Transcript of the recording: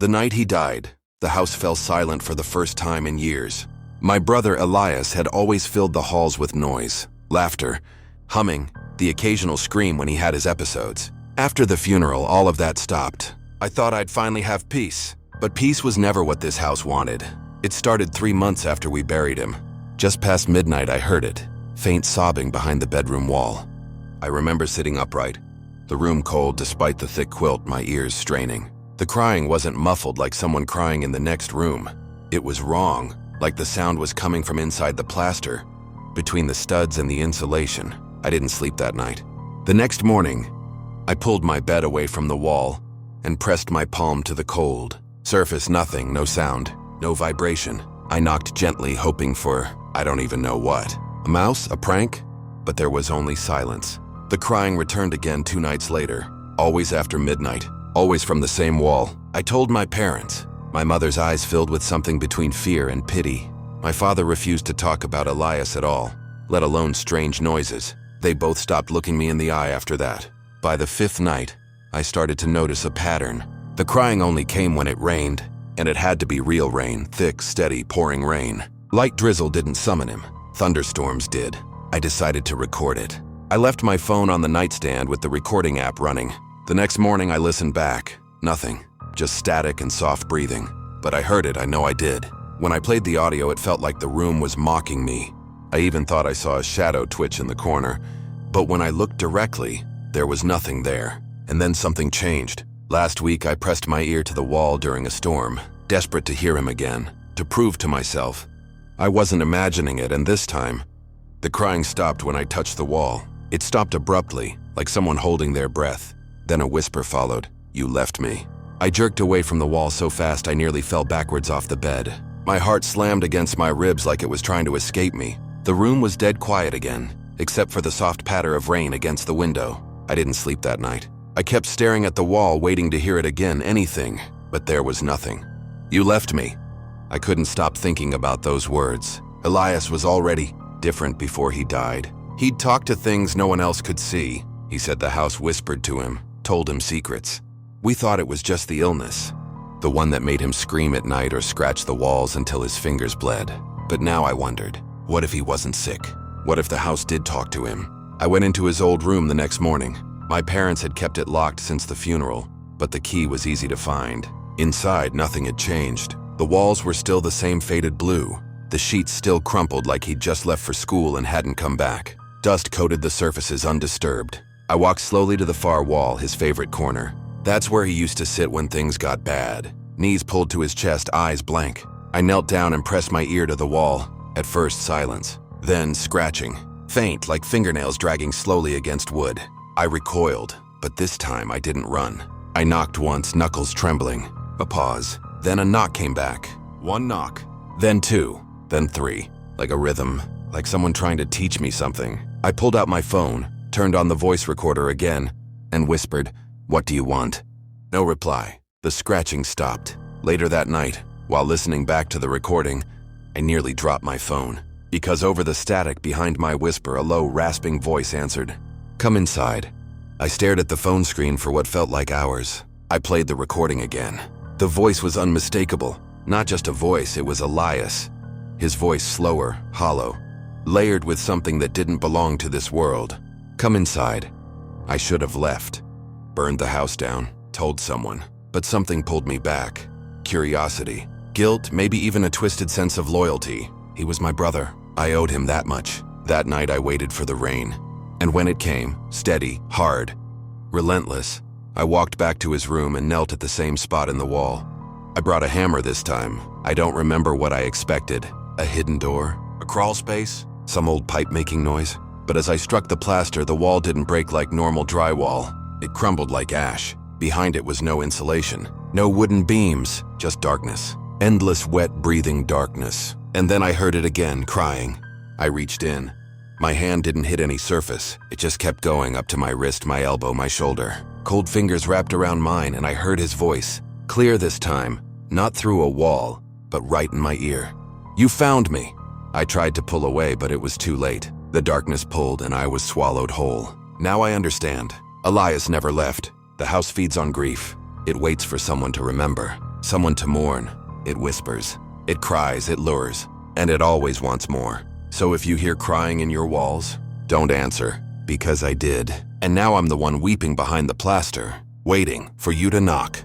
The night he died, the house fell silent for the first time in years. My brother Elias had always filled the halls with noise, laughter, humming, the occasional scream when he had his episodes. After the funeral, all of that stopped. I thought I'd finally have peace, but peace was never what this house wanted. It started 3 months after we buried him. Just past midnight, I heard it, faint sobbing behind the bedroom wall. I remember sitting upright, the room cold despite the thick quilt, my ears straining. The crying wasn't muffled like someone crying in the next room. It was wrong, like the sound was coming from inside the plaster, between the studs and the insulation. I didn't sleep that night. The next morning, I pulled my bed away from the wall and pressed my palm to the cold. Surface, nothing, no sound, no vibration. I knocked gently, hoping for, I don't even know what. A mouse? A prank? But there was only silence. The crying returned again 2 nights later, always after midnight, always from the same wall. I told my parents. My mother's eyes filled with something between fear and pity. My father refused to talk about Elias at all, let alone strange noises. They both stopped looking me in the eye after that. By the 5th night, I started to notice a pattern. The crying only came when it rained, and it had to be real rain, thick, steady, pouring rain. Light drizzle didn't summon him. Thunderstorms did. I decided to record it. I left my phone on the nightstand with the recording app running. The next morning I listened back. Nothing. Just static and soft breathing. But I heard it, I know I did. When I played the audio, it felt like the room was mocking me. I even thought I saw a shadow twitch in the corner. But when I looked directly, there was nothing there. And then something changed. Last week, I pressed my ear to the wall during a storm, desperate to hear him again, to prove to myself. I wasn't imagining it, and this time, the crying stopped when I touched the wall. It stopped abruptly, like someone holding their breath. Then a whisper followed, "You left me." I jerked away from the wall so fast I nearly fell backwards off the bed. My heart slammed against my ribs like it was trying to escape me. The room was dead quiet again, except for the soft patter of rain against the window. I didn't sleep that night. I kept staring at the wall, waiting to hear it again, anything, but there was nothing. "You left me." I couldn't stop thinking about those words. Elias was already different before he died. He'd talk to things no one else could see. He said the house whispered to him, told him secrets. We thought it was just the illness, the one that made him scream at night or scratch the walls until his fingers bled. But now I wondered, what if he wasn't sick? What if the house did talk to him? I went into his old room the next morning. My parents had kept it locked since the funeral, but the key was easy to find. Inside, nothing had changed. The walls were still the same faded blue. The sheets still crumpled like he'd just left for school and hadn't come back. Dust coated the surfaces undisturbed. I walked slowly to the far wall, his favorite corner. That's where he used to sit when things got bad. Knees pulled to his chest, eyes blank. I knelt down and pressed my ear to the wall. At first, silence. Then scratching. Faint, like fingernails dragging slowly against wood. I recoiled, but this time I didn't run. I knocked once, knuckles trembling. A pause. Then a knock came back. 1 knock. Then 2. Then 3. Like a rhythm. Like someone trying to teach me something. I pulled out my phone, turned on the voice recorder again, and whispered, "What do you want?" No reply. The scratching stopped. Later that night, while listening back to the recording, I nearly dropped my phone. Because over the static behind my whisper, a low, rasping voice answered, "Come inside." I stared at the phone screen for what felt like hours. I played the recording again. The voice was unmistakable. Not just a voice, it was Elias. His voice slower, hollow, layered with something that didn't belong to this world. "Come inside." I should have left. Burned the house down, told someone. But something pulled me back. Curiosity, guilt, maybe even a twisted sense of loyalty. He was my brother. I owed him that much. That night I waited for the rain. And when it came, steady, hard, relentless, I walked back to his room and knelt at the same spot in the wall. I brought a hammer this time. I don't remember what I expected. A hidden door? A crawl space? Some old pipe making noise? But as I struck the plaster, the wall didn't break like normal drywall. It crumbled like ash. Behind it was no insulation. No wooden beams, just darkness. Endless, wet, breathing darkness. And then I heard it again, crying. I reached in. My hand didn't hit any surface. It just kept going up to my wrist, my elbow, my shoulder. Cold fingers wrapped around mine, and I heard his voice. Clear this time. Not through a wall, but right in my ear. "You found me." I tried to pull away, but it was too late. The darkness pulled, and I was swallowed whole. Now I understand. Elias never left. The house feeds on grief. It waits for someone to remember. Someone to mourn. It whispers. It cries, it lures, and it always wants more. So if you hear crying in your walls, don't answer, because I did. And now I'm the one weeping behind the plaster, waiting for you to knock.